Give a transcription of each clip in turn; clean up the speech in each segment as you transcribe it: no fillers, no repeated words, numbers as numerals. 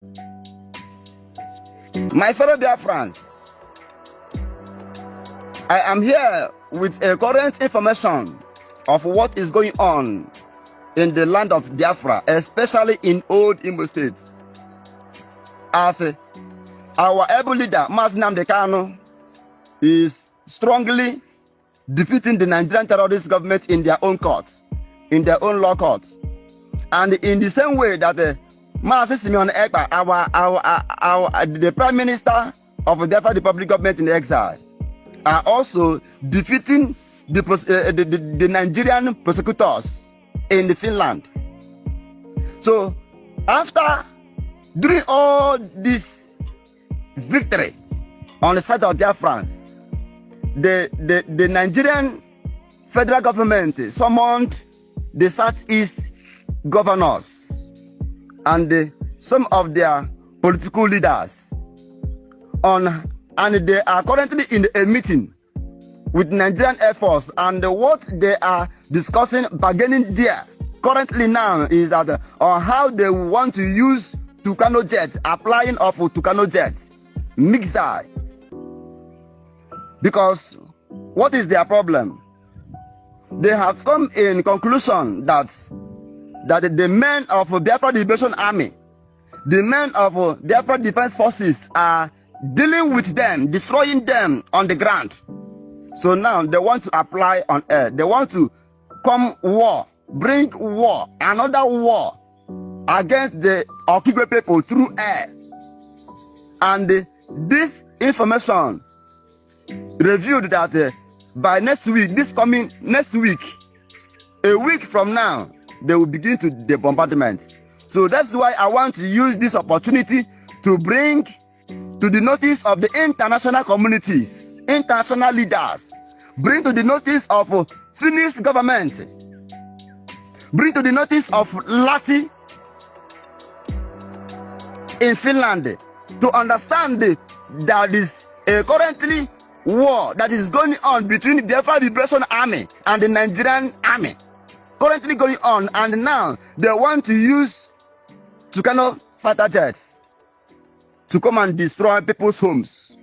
My fellow Biafrans, I am here with a current information of what is going on in the land of Biafra, especially in old Imo State. As our able leader, Mazi Nnamdi Kanu, is strongly defeating the Nigerian terrorist government in their own courts, in their own law courts. And in the same way that Mazi Simeon Ekpa, the Prime Minister of the Biafra Republic government in exile, are also defeating the Nigerian prosecutors in Finland. So after during all this victory on the side of Biafrans, the Nigerian federal government summoned the Southeast governors and some of their political leaders and they are currently in a meeting with Nigerian Air Force, and what they are discussing, bargaining there currently now is that on how they want to use Tucano jets, applying of Tucano jets, mixer. Because what is their problem? They have come in conclusion that the men of Biafra Liberation Army, the men of Biafra Defense Forces are dealing with them, destroying them on the ground. So now they want to apply on air. They want to come war, bring war, another war against the Okigwe people through air. And this information revealed that by next week, a week from now, they will begin to the bombardments. So that's why I want to use this opportunity to bring to the notice of the international communities, international leaders, bring to the notice of Finnish government, bring to the notice of Lati in Finland to understand that is a currently war that is going on between the Biafra Liberation Army and the Nigerian army, currently going on, and now they want to use Tucano fighter jets to come and destroy people's homes,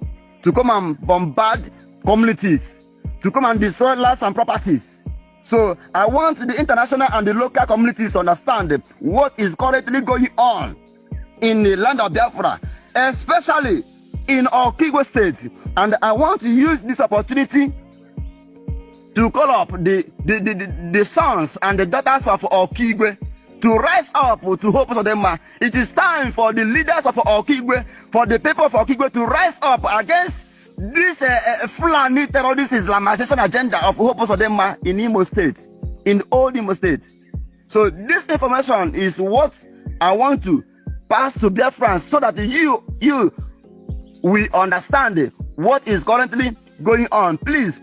to come and bombard communities, to come and destroy lives and properties. So I want the international and the local communities to understand what is currently going on in the land of Biafra, especially in Okigwe State. And I want to use this opportunity to call up the sons and the daughters of Okigwe to rise up to hope for them. It is time for the leaders of Okigwe, for the people of Okigwe to rise up against this Fulani terrorist Islamization agenda of hope for them in Imo State, in old Imo State. So this information is what I want to pass to Biafrans so that you will understand what is currently going on. Please,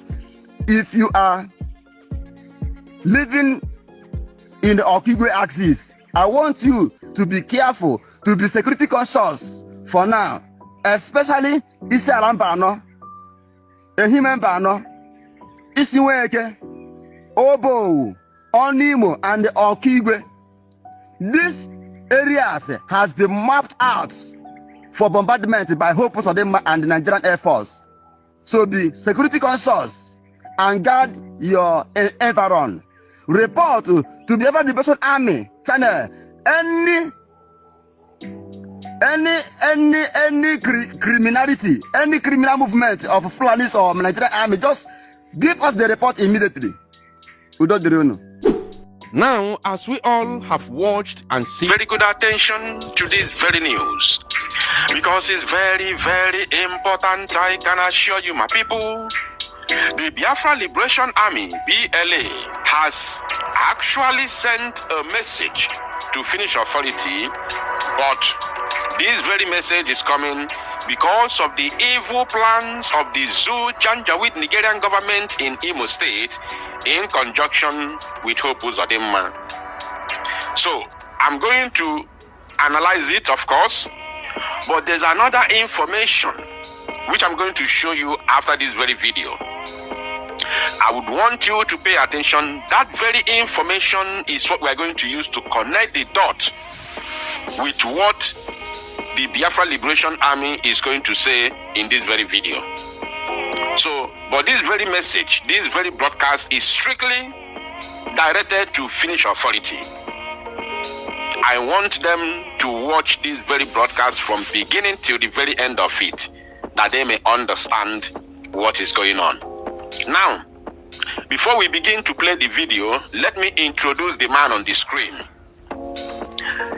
if you are living in the Okigwe axis, I want you to be careful, to be security conscious for now, especially Isi Alambano, Ehimembano, Isiweke, Obo, Onimo, and the Okigwe. These areas has been mapped out for bombardment by Hope Sodema and the Nigerian Air Force. So be security conscious and guard your environment. Report to the Biafra Liberation Army channel any criminality, any criminal movement of Fulanis or Nigerian Army. Just give us the report immediately. Now, as we all have watched and seen, very good attention to this very news, because it's very, very important. I can assure you, my people, the Biafra Liberation Army, BLA, has actually sent a message to Finnish authority, but this very message is coming because of the evil plans of the Zoo Janjaweed Nigerian government in Imo State in conjunction with Hope Uzodimma. So I'm going to analyze it, of course, but there's another information which I'm going to show you after this very video. I would want you to pay attention. That very information is what we're going to use to connect the dot with what the Biafra Liberation Army is going to say in this very video. So, but this very message, this very broadcast is strictly directed to Finnish authority. I want them to watch this very broadcast from beginning till the very end of it, that they may understand what is going on. Now, before we begin to play the video, let me introduce the man on the screen.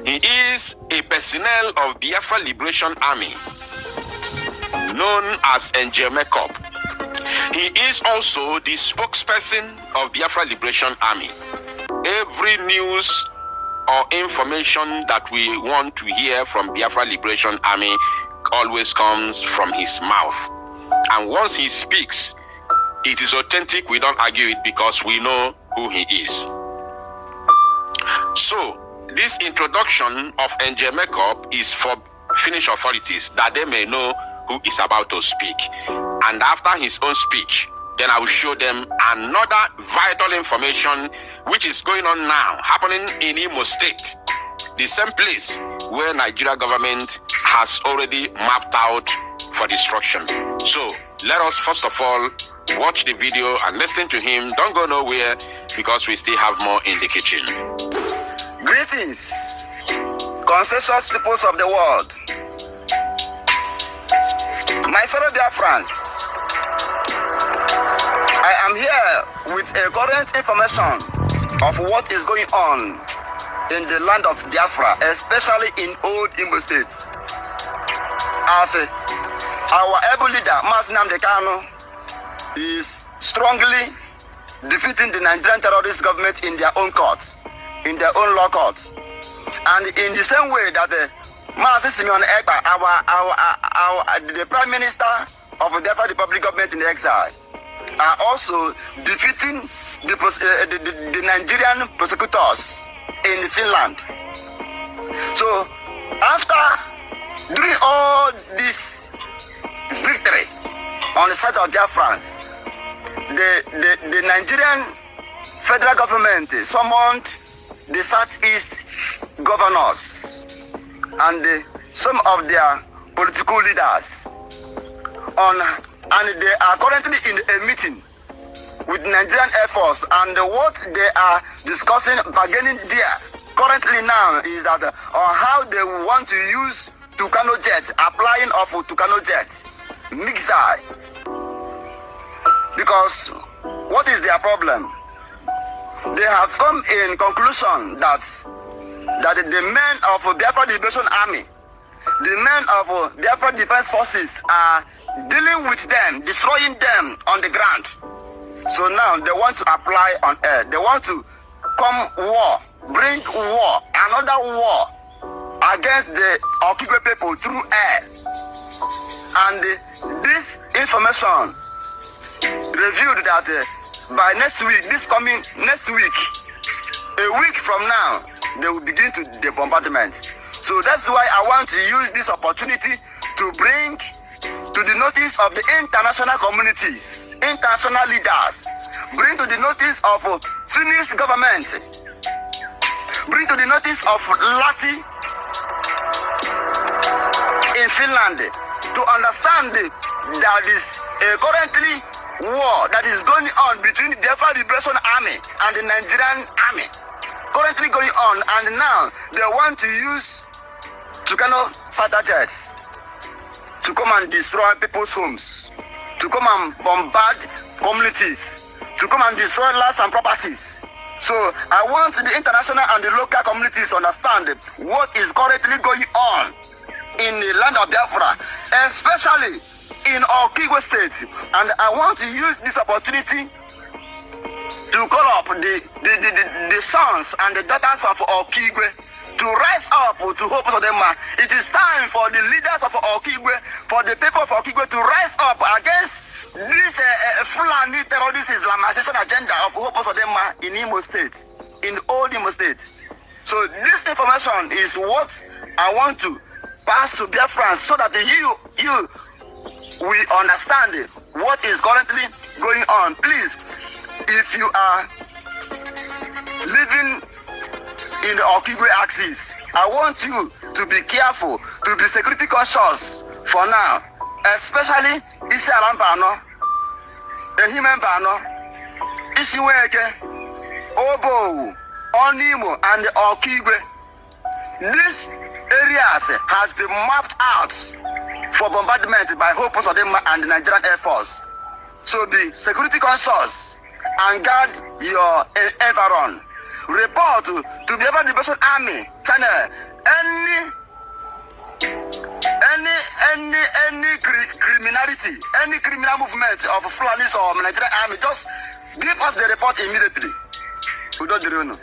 He is a personnel of Biafra Liberation Army, known as NJ Makeup. He is also the spokesperson of Biafra Liberation Army. Every news or information that we want to hear from Biafra Liberation Army always comes from his mouth. And once he speaks, it is authentic. We don't argue it because we know who he is. So, this introduction of NJ Makeup is for Finnish authorities, that they may know who is about to speak. And after his own speech, then I will show them another vital information which is going on now, happening in Imo State, the same place where Nigeria government has already mapped out for destruction. So let us first of all watch the video and listen to him. Don't go nowhere because we still have more in the kitchen. Greetings, consensus peoples of the world. My fellow Biafrans, I am here with a current information of what is going on in the land of Biafra, especially in old Imo State. As our able leader, Nnamdi Kanu, is strongly defeating the Nigerian terrorist government in their own courts, in their own law courts. And in the same way that Simeon Ekpa, the Prime Minister of the Biafra Republic government in exile, are also defeating the Nigerian prosecutors in Finland. So, after doing all this victory on the side of Biafrans, the Nigerian federal government summoned the Southeast governors and some of their political leaders and they are currently in a meeting with Nigerian Air Force, and what they are discussing, bargaining there currently now is that on how they want to use Tucano jets, applying of Tucano jets, mixer. Because what is their problem? They have come in conclusion that the men of Biafra Liberation Army, the men of Biafra Defense Forces are dealing with them, destroying them on the ground. So now they want to apply on air. They want to come war, bring war, another war against the Okigwe people through air. And this information revealed that by next week, a week from now, they will begin to the bombardments. So that's why I want to use this opportunity to bring to the notice of the international communities, international leaders, bring to the notice of Finnish government, bring to the notice of Lati in Finland to understand that is currently war that is going on between the Biafra Liberation Army and the Nigerian army, currently going on, and now they want to use Tucano fighter jets to come and destroy people's homes, to come and bombard communities, to come and destroy lives and properties. So I want the international and the local communities to understand what is currently going on in the land of Biafra, especially in Okigwe State. And I want to use this opportunity to call up the sons and the daughters of Okigwe to rise up to hope for them. It is time for the leaders of Okigwe, for the people of Okigwe to rise up against this Fulani terrorist Islamization agenda of hope for them in Imo State, in old Imo State. So this information is what I want to pass to Biafrans so that you will understand what is currently going on. Please, if you are living in the Okigwe axis, I want you to be careful, to be security conscious for now, especially isi ala mba anọ, ehime mba anọ, isi Nweke, Obowu, Onimo, and Okigwe. These areas has been mapped out for bombardment by Hope Uzodinma and the Nigerian Air Force. So be security conscious and guard your environment. Report to the Biafra Liberation Army channel any criminality, any criminal movement of Fulanis or Nigerian Army. Just give us the report immediately. We don't know.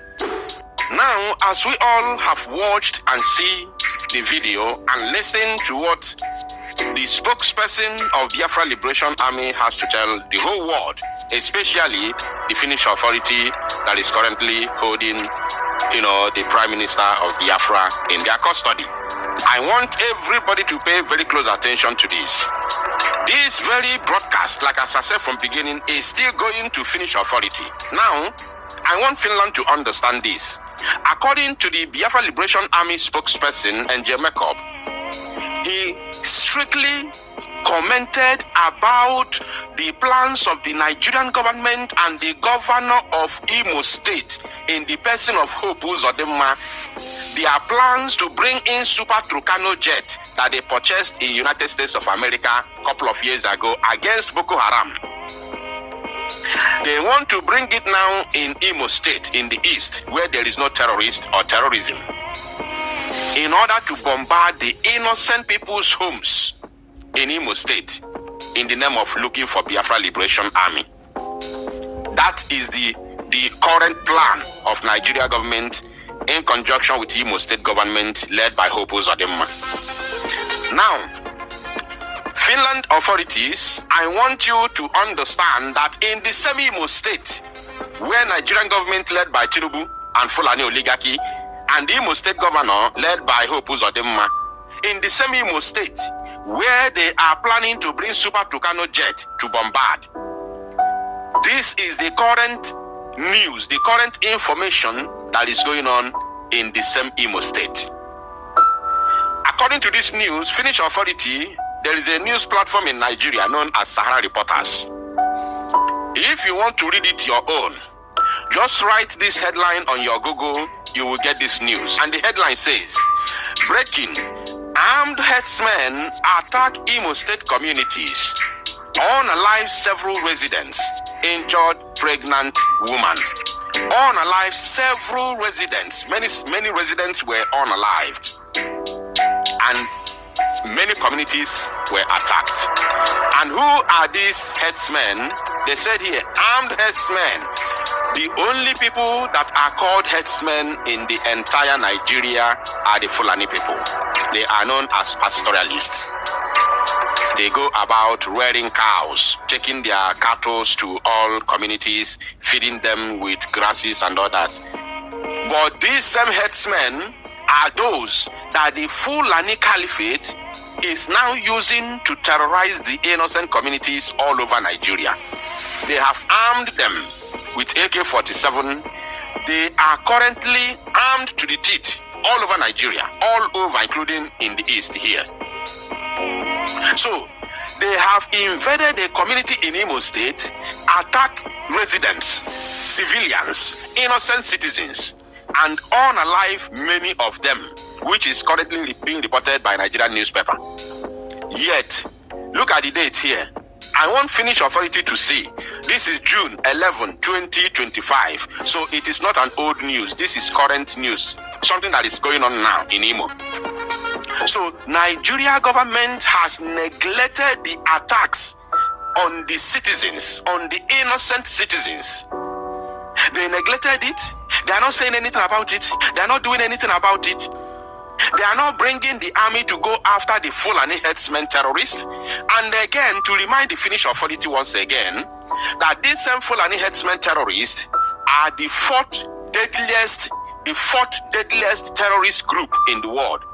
Now, as we all have watched and see the video and listened to what the spokesperson of Biafra Liberation Army has to tell the whole world, especially the Finnish authority that is currently holding, the Prime Minister of Biafra in their custody. I want everybody to pay very close attention to this. This very broadcast, like as I said from beginning, is still going to Finnish authority. Now, I want Finland to understand this. According to the Biafra Liberation Army spokesperson, N.J. Mekop, he strictly commented about the plans of the Nigerian government and the governor of Imo State in the person of Hope Uzodinma, their plans to bring in Super Tucano jet that they purchased in United States of America a couple of years ago against Boko Haram. They want to bring it now in Imo State in the east, where there is no terrorist or terrorism, in order to bombard the innocent people's homes in Imo State in the name of looking for Biafra Liberation Army. That is the current plan of Nigeria government in conjunction with Imo State government led by Hope Uzodinma. Now, Finland authorities, I want you to understand that in the same Imo State, where Nigerian government led by Tinubu and Fulani oligarchy, and the Imo State governor led by Hope Uzodinma, in the same Imo State, where they are planning to bring Super Tucano jet to bombard. This is the current news, the current information that is going on in the same Imo State. According to this news, Finnish authority, there is a news platform in Nigeria known as Sahara Reporters. If you want to read it your own, just write this headline on your Google, you will get this news. And the headline says, breaking, armed herdsmen attack Imo State communities, unalive several residents, injured pregnant woman. Unalive several residents, many residents were unalived, and many communities were attacked. And who are these herdsmen? They said here, armed herdsmen. The only people that are called herdsmen in the entire Nigeria are the Fulani people. They are known as pastoralists. They go about rearing cows, taking their cattle to all communities, feeding them with grasses and all that. But these same herdsmen are those that the Fulani Caliphate is now using to terrorize the innocent communities all over Nigeria. They have armed them with AK-47. They are currently armed to the teeth all over Nigeria, all over, including in the east here. So they have invaded a community in Imo State, attacked residents, civilians, innocent citizens, and unalive many of them, which is currently being reported by Nigerian newspaper. Yet, look at the date here. I want Finnish authority to see. This is June 11, 2025. So it is not an old news. This is current news. Something that is going on now in Imo. So Nigeria government has neglected the attacks on the citizens, on the innocent citizens. They neglected it. They are not saying anything about it. They are not doing anything about it. They are not bringing the army to go after the Fulani herdsmen terrorists. And again, to remind the Finnish authority once again, that these same Fulani herdsmen terrorists are the fourth deadliest terrorist group in the world.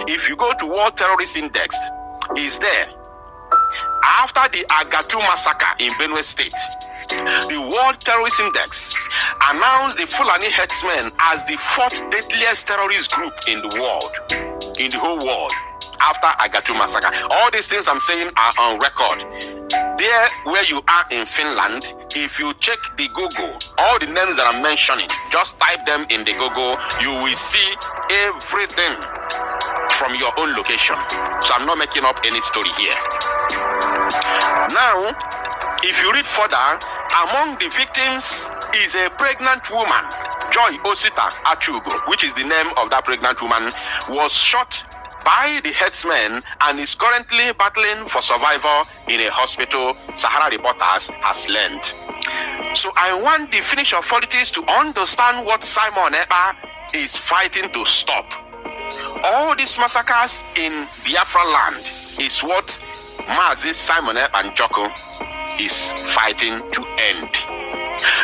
If you go to World Terrorist Index, is there. After the Agatu massacre in Benue State, The World Terrorist Index announced the Fulani herdsmen as the 4th deadliest terrorist group in the world, in the whole world, after Agatu massacre. All these things I'm saying are on record. There where you are in Finland, if you check the Google, all the names that I'm mentioning, just type them in the Google, you will see everything from your own location. So I'm not making up any story here. Now, if you read further, among the victims is a pregnant woman, Joy Osita Achugo, which is the name of that pregnant woman, was shot by the herdsmen and is currently battling for survival in a hospital, Sahara Reporters has learned. So I want the Finnish authorities to understand what Simon Ekpa is fighting to stop. All these massacres in Biafra land is what Mazi Simon Ekpa and Joko is fighting to end.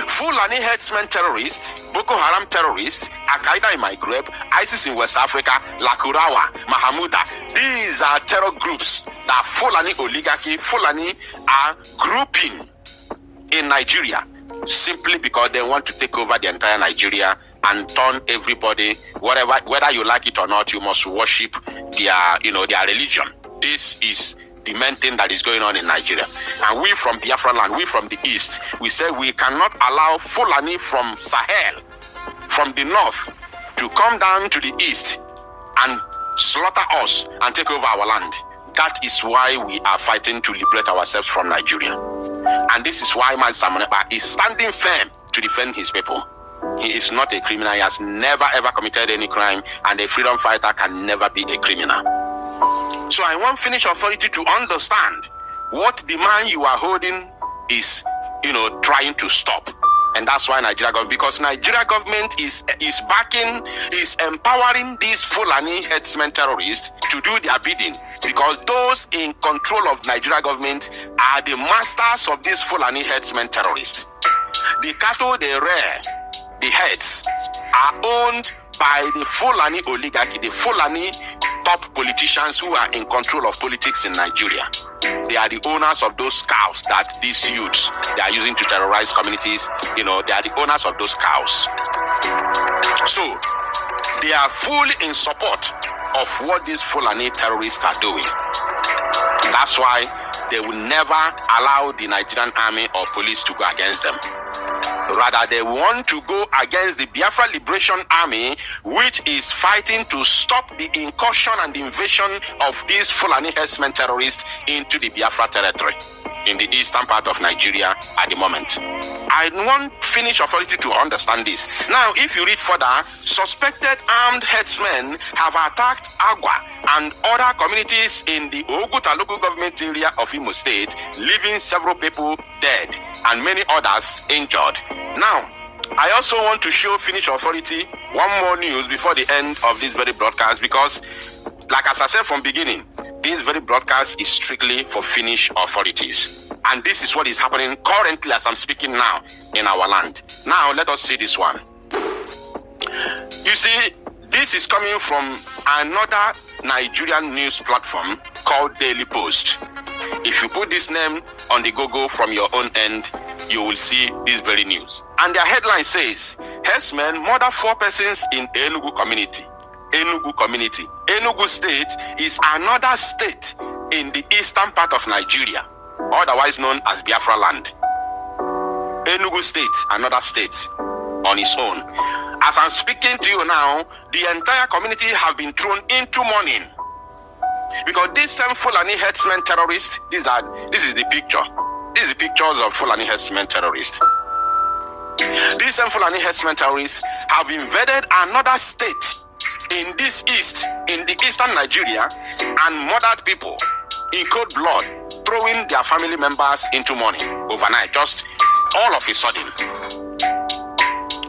Fulani herdsmen terrorists, Boko Haram terrorists, Al-Qaeda in Maghreb, ISIS in West Africa, Lakurawa, Mahamuda, these are terror groups that Fulani oligarchy, Fulani are grouping in Nigeria simply because they want to take over the entire Nigeria and turn everybody, whether you like it or not, you must worship their religion. This is the main thing that is going on in Nigeria. And we from Biafra land, we from the east, we say we cannot allow Fulani from Sahel, from the north, to come down to the east and slaughter us and take over our land. That is why we are fighting to liberate ourselves from Nigeria. And this is why my Simon Ekpa is standing firm to defend his people. He is not a criminal. He has never ever committed any crime, and a freedom fighter can never be a criminal. So I want Finnish authority to understand what the man you are holding is, trying to stop. And that's why Nigeria government, because Nigeria government is empowering these Fulani herdsmen terrorists to do their bidding, because those in control of Nigeria government are the masters of these Fulani herdsmen terrorists. The cattle they rear, the herds, are owned by the Fulani oligarchy, the Fulani top politicians who are in control of politics in Nigeria. They are the owners of those cows that these youths they are using to terrorize communities. They are the owners of those cows. So they are fully in support of what these Fulani terrorists are doing. That's why they will never allow the Nigerian army or police to go against them. Rather, they want to go against the Biafra Liberation Army, which is fighting to stop the incursion and the invasion of these Fulani herdsmen terrorists into the Biafra territory in the eastern part of Nigeria at the moment. I want Finnish authority to understand this. Now, if you read further, suspected armed herdsmen have attacked Agua and other communities in the Oguta local government area of Imo State, leaving several people dead and many others injured. Now, I also want to show Finnish authority one more news before the end of this very broadcast, because, like as I said from beginning, this very broadcast is strictly for Finnish authorities. And this is what is happening currently as I'm speaking now in our land. Now, let us see this one. You see, this is coming from another Nigerian news platform called Daily Post. If you put this name on the Google from your own end, you will see this very news. And their headline says, herdsmen murder 4 persons in Enugu community. Enugu community. Enugu state is another state in the eastern part of Nigeria, otherwise known as Biafra land. Enugu state, another state on its own. As I'm speaking to you now, the entire community have been thrown into mourning, because these same Fulani herdsmen terrorists, this is the picture. These are the pictures of Fulani herdsmen terrorists. These same Fulani herdsmen terrorists have invaded another state in this east, in the eastern Nigeria, and murdered people in cold blood, throwing their family members into mourning overnight, just all of a sudden.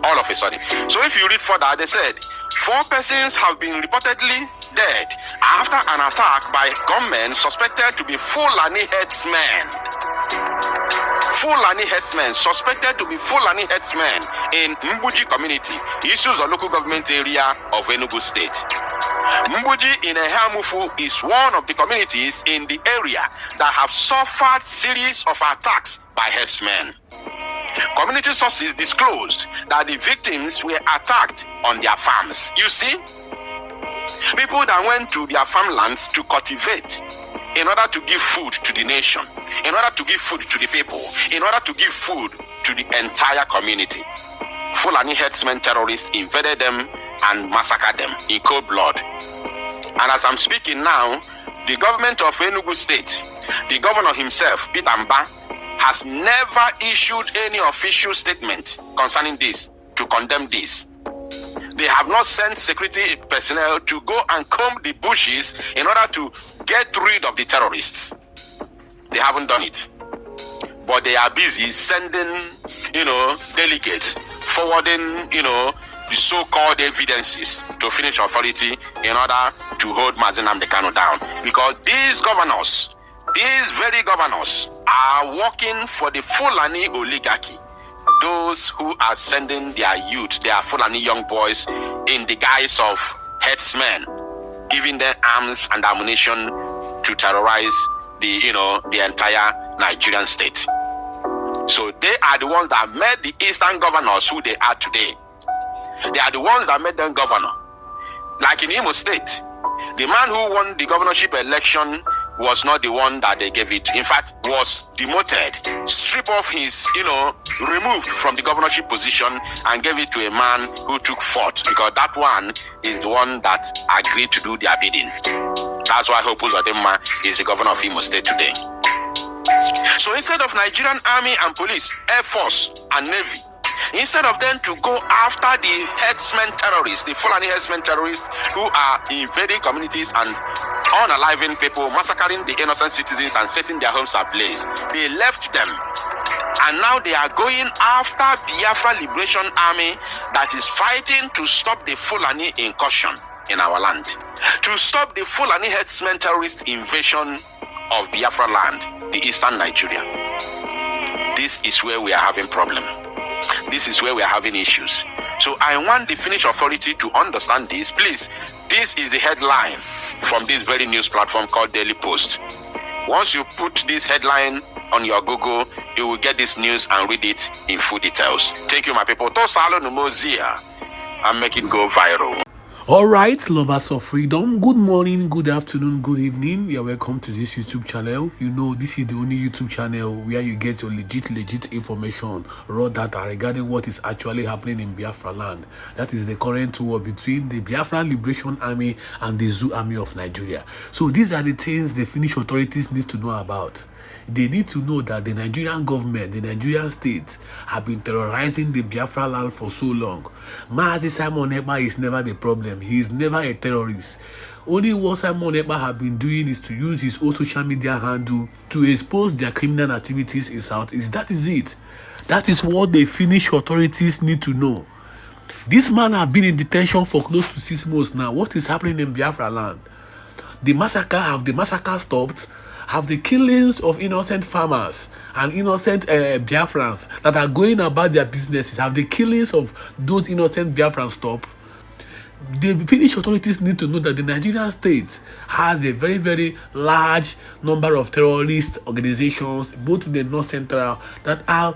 All of a sudden. So if you read further, they said 4 persons have been reportedly dead after an attack by gunmen suspected to be Fulani herdsmen. Fulani herdsmen, suspected to be Fulani herdsmen in Mbuji community, issues of local government area of Enugu state. Mbuji in Ehamufu is one of the communities in the area that have suffered series of attacks by herdsmen. Community sources disclosed that the victims were attacked on their farms. You see, people that went to their farmlands to cultivate in order to give food to the nation, in order to give food to the people, in order to give food to the entire community. Fulani herdsmen terrorists invaded them and massacred them in cold blood. And as I'm speaking now, the government of Enugu State, the governor himself, Peter Mba, has never issued any official statement concerning this, to condemn this. They have not sent security personnel to go and comb the bushes in order to get rid of the terrorists. They haven't done it. But they are busy sending, delegates, forwarding, the so-called evidences to Finnish authority in order to hold Mazi Nnamdi Kanu down. Because these very governors are working for the Fulani oligarchy. Those who are sending their youth, their Fulani young boys, in the guise of headsmen, giving them arms and ammunition to terrorize the entire Nigerian state. So they are the ones that made the Eastern governors who they are today. They are the ones that made them governor. Like in Imo State, the man who won the governorship election was not the one that they gave it. In fact, was demoted, stripped off his, removed from the governorship position and gave it to a man who took fourth, because that one is the one that agreed to do their bidding. That's why Hope Uzodinma is the governor of Imo State today. So instead of Nigerian Army and Police, Air Force and Navy, instead of them to go after the herdsmen terrorists, the Fulani herdsmen terrorists who are invading communities and unaliving people, massacring the innocent citizens and setting their homes ablaze, they left them. And now they are going after Biafra Liberation Army that is fighting to stop the Fulani incursion in our land, to stop the Fulani herdsmen terrorist invasion of Biafra land, the eastern Nigeria. This is where we are having problem. This is where we are having issues. So I want the Finnish authority to understand this. Please, this is the headline from this very news platform called Daily Post. Once you put this headline on your Google, you will get this news and read it in full details. Thank you, my people. Tosalo Numozia and make it go viral. Alright, lovers of freedom, good morning, good afternoon, good evening. You are welcome to this YouTube channel. You know, this is the only YouTube channel where you get your legit information, raw data regarding what is actually happening in Biafra land. That is the current war between the Biafra Liberation Army and the Zoo Army of Nigeria. So these are the things the Finnish authorities need to know about. They need to know that the Nigerian government, the Nigerian state, have been terrorizing the Biafra land for so long. Mazi Simon Ekpa is never the problem. He is never a terrorist. Only what Simon Ekpa have been doing is to use his own social media handle to expose their criminal activities in Southeast. That is it. That is what the Finnish authorities need to know. This man has been in detention for close to 6 months now. What is happening in Biafra land? The massacre stopped? Have the killings of innocent farmers and innocent Biafrans that are going about their businesses, have the killings of those innocent Biafrans stopped? The Finnish authorities need to know that the Nigerian state has a very, very large number of terrorist organizations, both in the North Central, that are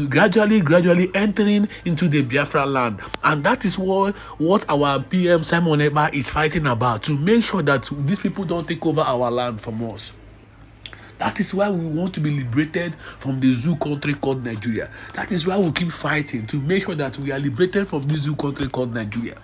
gradually entering into the Biafra land. And that is what our PM Simon Ekpa is fighting about, to make sure that these people don't take over our land from us. That is why we want to be liberated from the zoo country called Nigeria. That is why we keep fighting to make sure that we are liberated from this zoo country called Nigeria.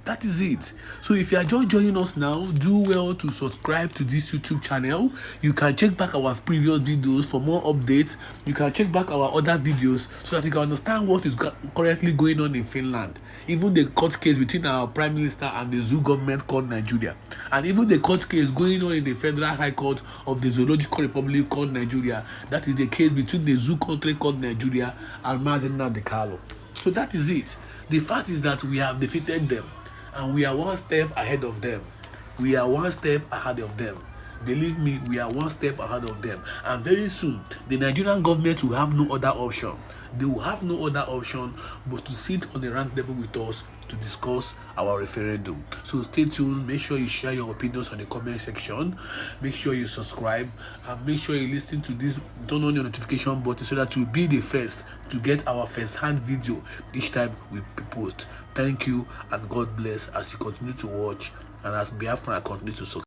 That is it. So if you are just joining us now, do well to subscribe to this YouTube channel. You can check back our previous videos for more updates. You can check back our other videos so that you can understand what is currently going on in Finland. Even the court case between our Prime Minister and the zoo government called Nigeria. And even the court case going on in the Federal High Court of the Zoological Republic called Nigeria. That is the case between the zoo country called Nigeria and Mazi Nnamdi Kanu. So that is it. The fact is that we have defeated them. And we are one step ahead of them. We are one step ahead of them. Believe me, we are one step ahead of them. And very soon, the Nigerian government will have no other option. They will have no other option but to sit on the round table with us to discuss our referendum. So stay tuned. Make sure you share your opinions on the comment section. Make sure you subscribe and make sure you listen to this. Turn on your notification button so that you'll be the first to get our first-hand video each time we post. Thank you and God bless as you continue to watch and as Biafra continue to succeed.